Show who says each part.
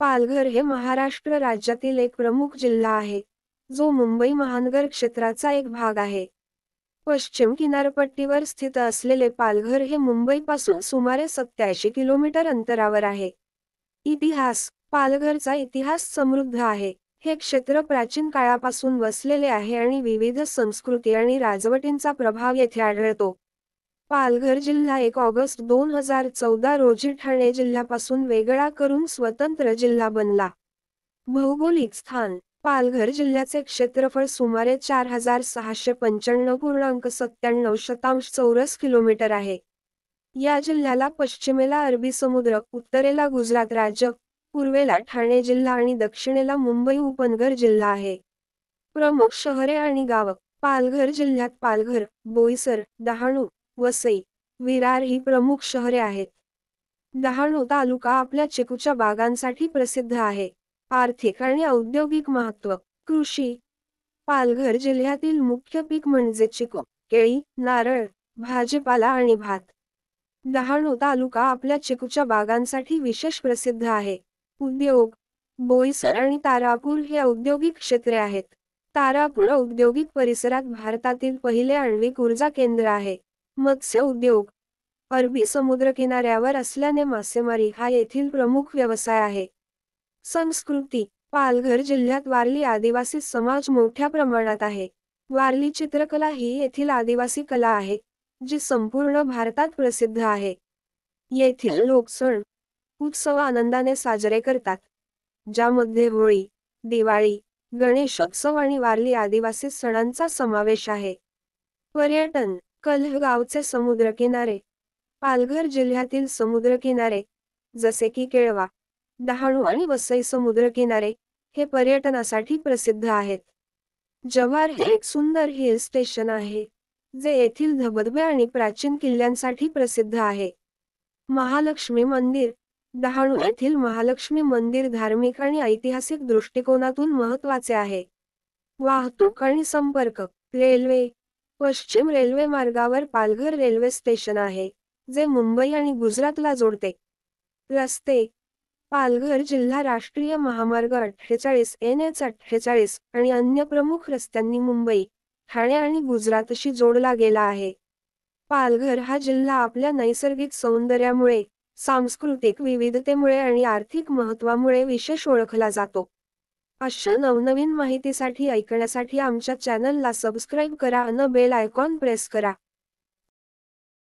Speaker 1: पालघर हे महाराष्ट्र राज्यातील एक प्रमुख जिल्हा आहे, जो मुंबई महानगर क्षेत्राचा एक भाग आहे. पश्चिम किनारपट्टीवर स्थित असलेले पालघर हे मुंबईपासून सुमारे 87 किलोमीटर अंतरावर आहे. इतिहास. पालघरचा इतिहास समृद्ध आहे. हे क्षेत्र प्राचीन काळापासून वसलेले आहे आणि विविध संस्कृती आणि राजवटींचा प्रभाव येथे आढळतो. पालघर जिल्हा 1 ऑगस्ट 2014 रोजी ठाणे जिल्ह्यापासून वेगळा करून स्वतंत्र जिल्हा बनला. भौगोलिक स्थान. पालघर जिल्ह्याचे क्षेत्रफळ सुमारे 4695.97 चौरस किलोमीटर आहे. या जिल्ह्याला पश्चिमेला अरबी समुद्र, उत्तरेला गुजरात राज्य, पूर्वेला ठाणे जिल्हा आणि दक्षिणेला मुंबई उपनगर जिल्हा आहे. प्रमुख शहरे आणि गावं. पालघर जिल्ह्यात पालघर, बोईसर, डहाणू, वसई, विरार ही प्रमुख शहरे आहेत. डहाणू तालुका आपल्या चिकूच्या बागांसाठी प्रसिद्ध आहे. आर्थिक आणि औद्योगिक महत्त्व. कृषी. पालघर जिल्ह्यातील मुख्य पीक म्हणजे चिकू, केळी, नारळ, भाजीपाला आणि भात. डहाणू तालुका आपल्या चिकूच्या बागांसाठी विशेष प्रसिद्ध आहे. उद्योग. बोईसर आणि तारापूर हे औद्योगिक क्षेत्रे आहेत. तारापूर औद्योगिक परिसरात भारतातील पहिले आण्विक ऊर्जा केंद्र आहे. मत्स्य उद्योग. अरबी समुद्रकिनाऱ्यावर असल्याने मासेमारी हा येथील प्रमुख व्यवसाय आहे. संस्कृती. पालघर जिल्ह्यात वारली आदिवासी समाज मोठ्या प्रमाणात आहे. वारली चित्रकला ही येथील आदिवासी कला आहे, जी संपूर्ण भारतात प्रसिद्ध आहे. येथील लोक सण, उत्सव आनंदाने साजरे करतात, ज्यामध्ये होळी, दिवाळी, गणेशोत्सव आणि वारली आदिवासी सणांचा समावेश आहे. पर्यटन. कल्ह गावचे समुद्रकिनारे. पालघर जिल्ह्यातील समुद्रकिनारे, जसे की केळवा, डहाणू आणि वसई समुद्रकिनारे, हे पर्यटनासाठी प्रसिद्ध आहेत. जव्हार हे एक सुंदर हिल स्टेशन आहे, जे येथील धबधबे आणि प्राचीन किल्ल्यांसाठी प्रसिद्ध आहे. महालक्ष्मी मंदिर. डहाणू येथील महालक्ष्मी मंदिर धार्मिक आणि ऐतिहासिक दृष्टिकोनातून महत्त्वाचे आहे. वाहतूक आणि संपर्क. रेल्वे. पश्चिम रेल्वे मार्गावर पालघर रेल्वे स्टेशन आहे, जे मुंबई आणि गुजरातला जोडते. रस्ते. पालघर जिल्हा राष्ट्रीय महामार्ग 48 NH48 आणि अन्य प्रमुख रस्त्यांनी मुंबई, ठाणे आणि गुजरातशी जोडला गेला आहे. पालघर हा जिल्हा आपल्या नैसर्गिक सौंदर्यामुळे, सांस्कृतिक विविधतेमुळे आणि आर्थिक महत्त्वामुळे विशेष ओळखला जातो. अशा नवनवीन माहितीसाठी ऐकण्यासाठी आमच्या चॅनलला सबस्क्राईब करा आणि बेल आयकॉन प्रेस करा.